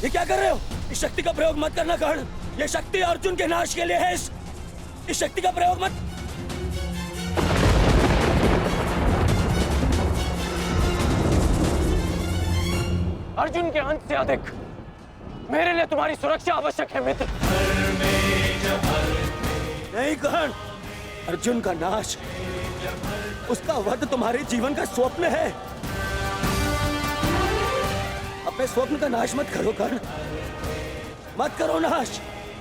ये क्या कर रहे हो? इस शक्ति का प्रयोग मत करना कर्ण। ये शक्ति अर्जुन के नाश के लिए है। इस शक्ति का प्रयोग मत। अर्जुन के अंत से अधिक मेरे लिए तुम्हारी सुरक्षा आवश्यक है मित्र। नहीं कर्ण, अर्जुन का नाश, उसका वध तुम्हारे जीवन का स्वप्न है। अपने स्वप्न का नाश मत करो कर्ण, मत करो नाश।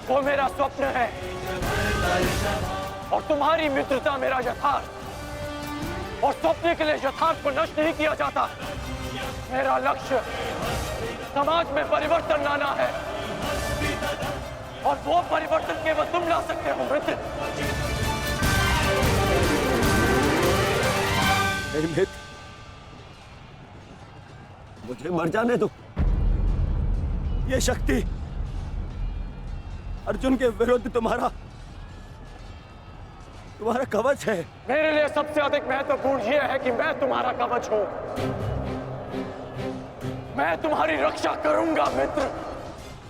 वो मेरा स्वप्न है और तुम्हारी मित्रता मेरा यथार्थ। और स्वप्न के लिए यथार्थ को नष्ट नहीं किया जाता। मेरा लक्ष्य समाज में परिवर्तन लाना है और वो परिवर्तन केवल तुम ला सकते हो मित्र। मित्र, मुझे मर जाने दो। ये शक्ति अर्जुन के विरुद्ध तुम्हारा कवच है। मेरे लिए सबसे अधिक महत्वपूर्ण यह है कि मैं तुम्हारा कवच हूं। मैं तुम्हारी रक्षा करूंगा मित्र।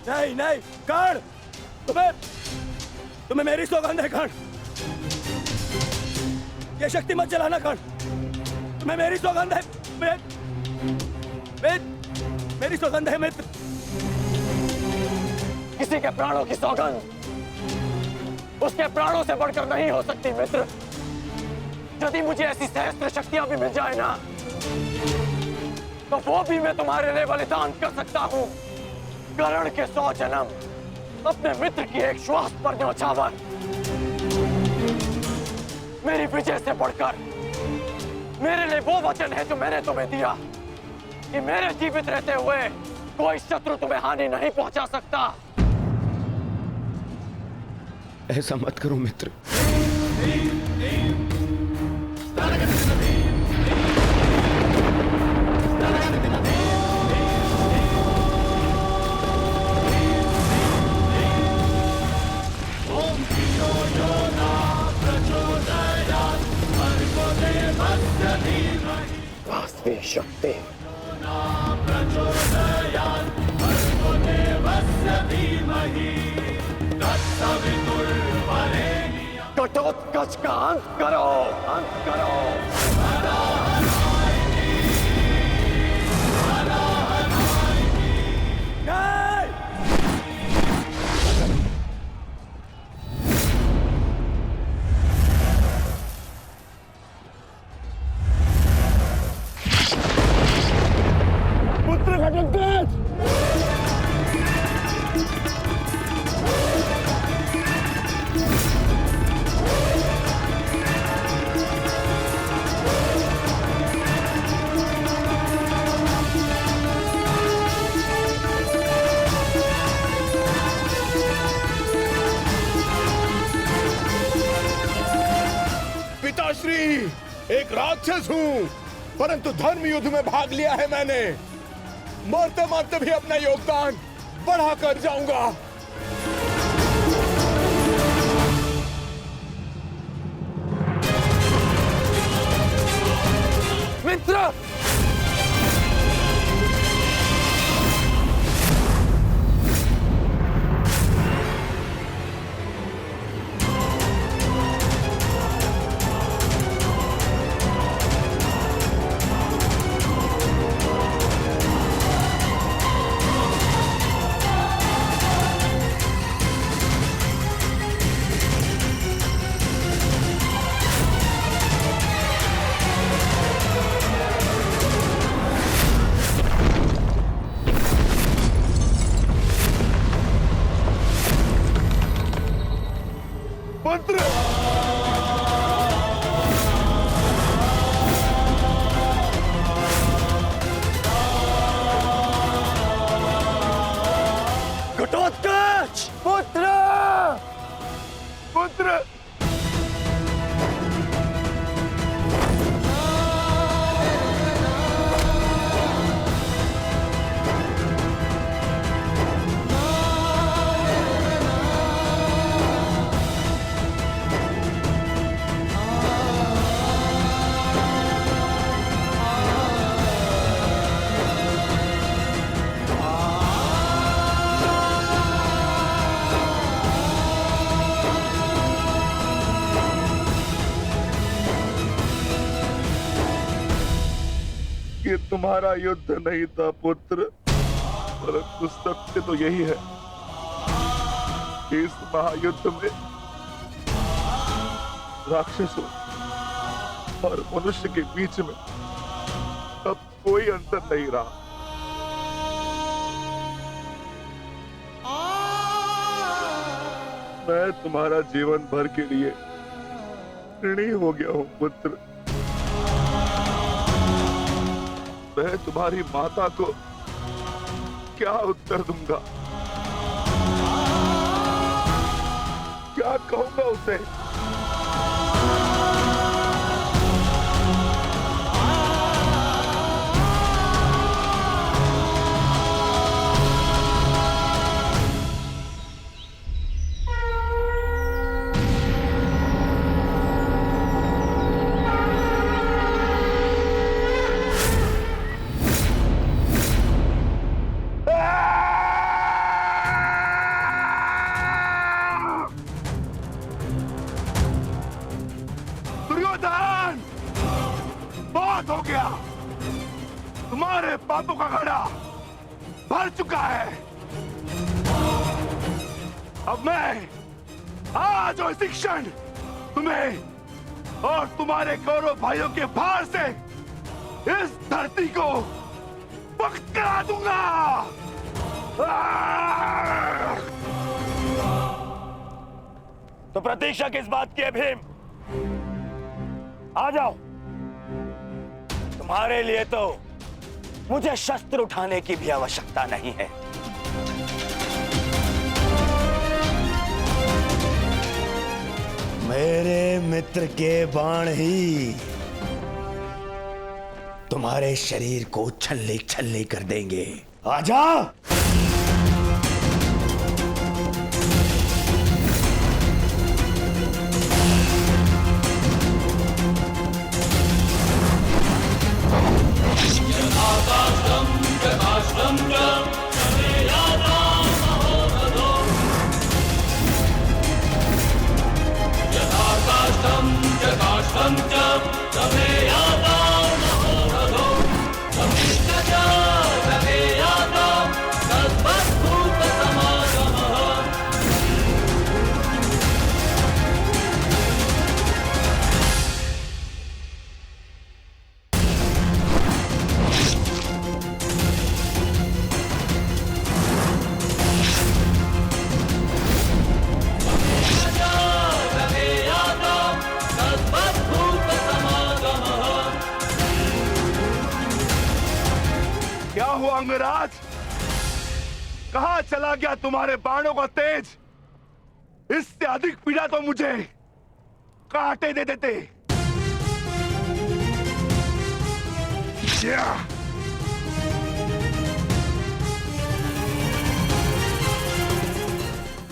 नहीं नहीं कर्ण, तुम्हें मेरी सौगंध है कर्ण। ये शक्ति मत जलाना कर्ण, तुम्हें मेरी सौगंध है। मेरी सौगंध है मित्र। किसी के प्राणों की सौगंध उसके प्राणों से बढ़कर नहीं हो सकती मित्र। यदि मुझे ऐसी सहस्त्र शक्तियां भी मिल जाए ना, तो वो भी मैं तुम्हारे लिए बलिदान कर सकता हूं। कर्ण के 100 जन्म, अपने मित्र की एक श्वास पर न्यौछावर। मेरी विजय से बढ़कर मेरे लिए वो वचन है जो मैंने तुम्हें दिया कि मेरे जीवित रहते हुए कोई शत्रु तुम्हें हानि नहीं पहुंचा सकता। ऐसा मत करो मित्र। वास्तविक शक्ति घटोत्कच का अंत करो, अंत करो। पुत्र घटोत्कच, पिताश्री, एक राक्षस हूँ, परंतु धर्म युद्ध में भाग लिया है मैंने। मरते मरते भी अपना योगदान बढ़ाकर जाऊंगा। मित्र, ये तुम्हारा युद्ध नहीं था पुत्र, परंतु सत्य तो यही है कि इस महायुद्ध में राक्षसों और मनुष्य के बीच में अब कोई अंतर नहीं रहा। मैं तुम्हारा जीवन भर के लिए ऋणी हो गया हूं पुत्र। मैं तुम्हारी माता को क्या उत्तर दूंगा, क्या कहूंगा उसे? दुर्योधन, बहुत हो गया। तुम्हारे पापों का घड़ा भर चुका है। अब मैं आज और इसी क्षण तुम्हें और तुम्हारे कौरव भाइयों के भार से इस धरती को मुक्त करा दूंगा। तो प्रतीक्षा किस बात की है भीम? आ जाओ। तुम्हारे लिए तो मुझे शस्त्र उठाने की भी आवश्यकता नहीं है। मेरे मित्र के बाण ही तुम्हारे शरीर को छल्ले छल्ले कर देंगे। आजा। क्या हुआ अंगराज? कहां चला गया तुम्हारे बाणों का तेज? इससे अधिक पीड़ा तो मुझे कांटे दे देते।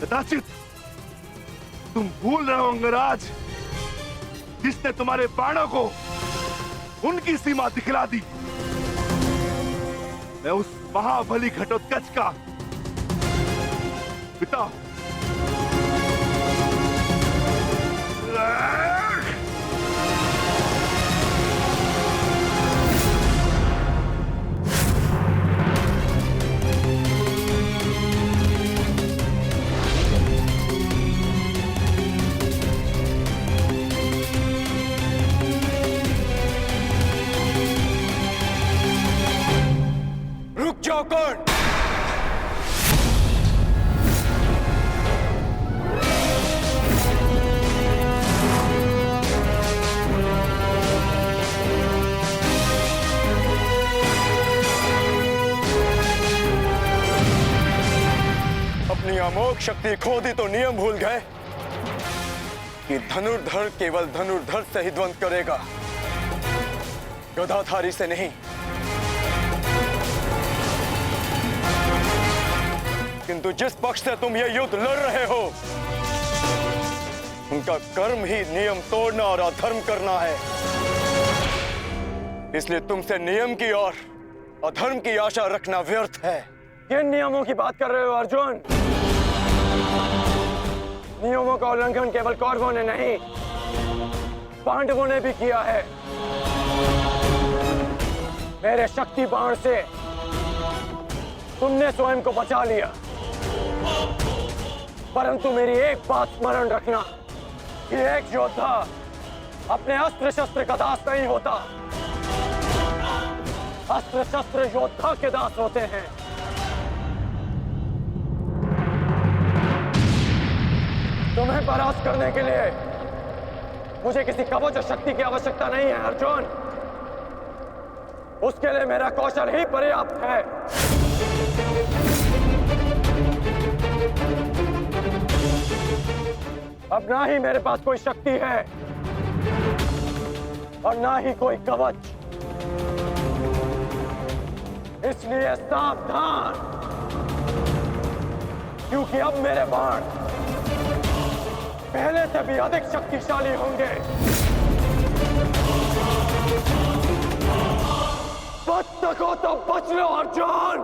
कदाचित तुम भूल रहे हो अंगराज, जिसने तुम्हारे बाणों को उनकी सीमा दिखला दी। मैं उस महाबली घटोत्कच का पिता हूं। रुक जाओ कौन? अपनी अमोघ शक्ति खो दी तो नियम भूल गए कि धनुर्धर केवल धनुर्धर से ही द्वंद करेगा, गदाधारी से नहीं। किंतु जिस पक्ष से तुम ये युद्ध लड़ रहे हो, उनका कर्म ही नियम तोड़ना और अधर्म करना है। इसलिए तुमसे नियम की और अधर्म की आशा रखना व्यर्थ है। किन नियमों की बात कर रहे हो अर्जुन? नियमों का उल्लंघन केवल कौरवों ने नहीं, पांडवों ने भी किया है। मेरे शक्ति बाण से तुमने स्वयं को बचा लिया, परंतु मेरी एक बात स्मरण रखना कि एक योद्धा अपने अस्त्र शस्त्र का दास नहीं होता। अस्त्र शस्त्र योद्धा के दास होते हैं। तुम्हें परास्त करने के लिए मुझे किसी कवच शक्ति की आवश्यकता नहीं है अर्जुन। उसके लिए मेरा कौशल ही पर्याप्त है। अब ना ही मेरे पास कोई शक्ति है और ना ही कोई कवच, इसलिए सावधान, क्योंकि अब मेरे बाण पहले से भी अधिक शक्तिशाली होंगे। बच सको तो बच लो अर्जुन।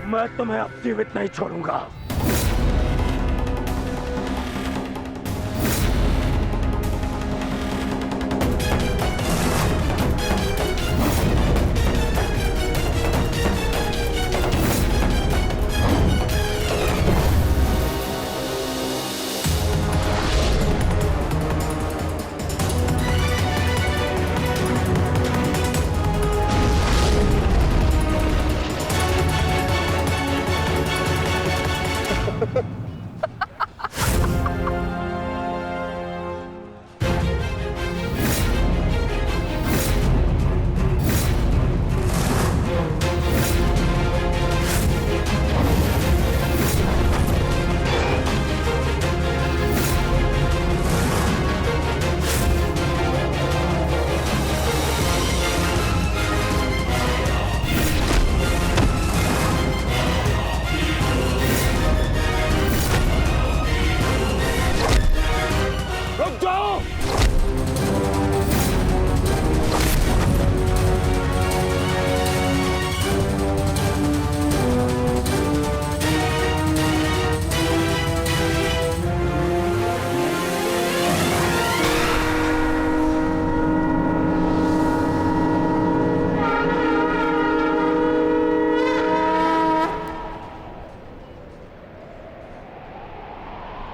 मैं तुम्हें अब जीवित नहीं छोड़ूंगा।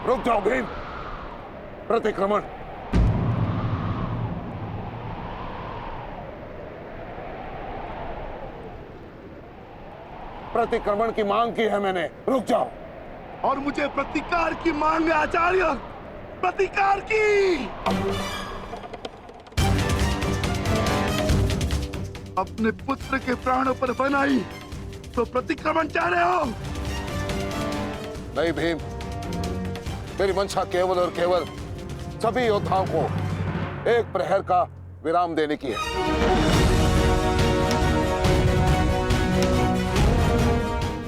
रुक जाओ भीम। प्रतिक्रमण। प्रतिक्रमण की मांग की है मैंने, रुक जाओ। और मुझे प्रतिकार की मांग है आचार्य, प्रतिकार की। अपने पुत्र के प्राणों पर बनाई तो प्रतिक्रमण चाह रहे हो? नहीं भीम, मेरी मंशा केवल और केवल सभी योद्धाओं को एक प्रहर का विराम देने की है।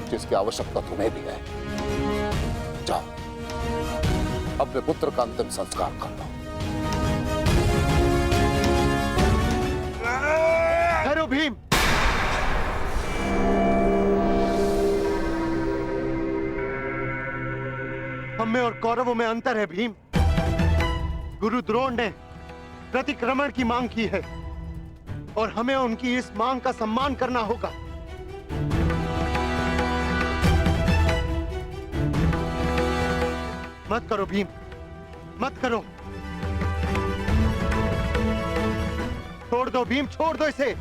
जिसकी आवश्यकता तुम्हें भी है। जाओ, अपने पुत्र का अंतिम संस्कार कर लो। भीम, हम में और कौरवों में अंतर है भीम। गुरु द्रोण ने प्रतिक्रमण की मांग की है और हमें उनकी इस मांग का सम्मान करना होगा। मत करो भीम, मत करो। छोड़ दो भीम, छोड़ दो इसे।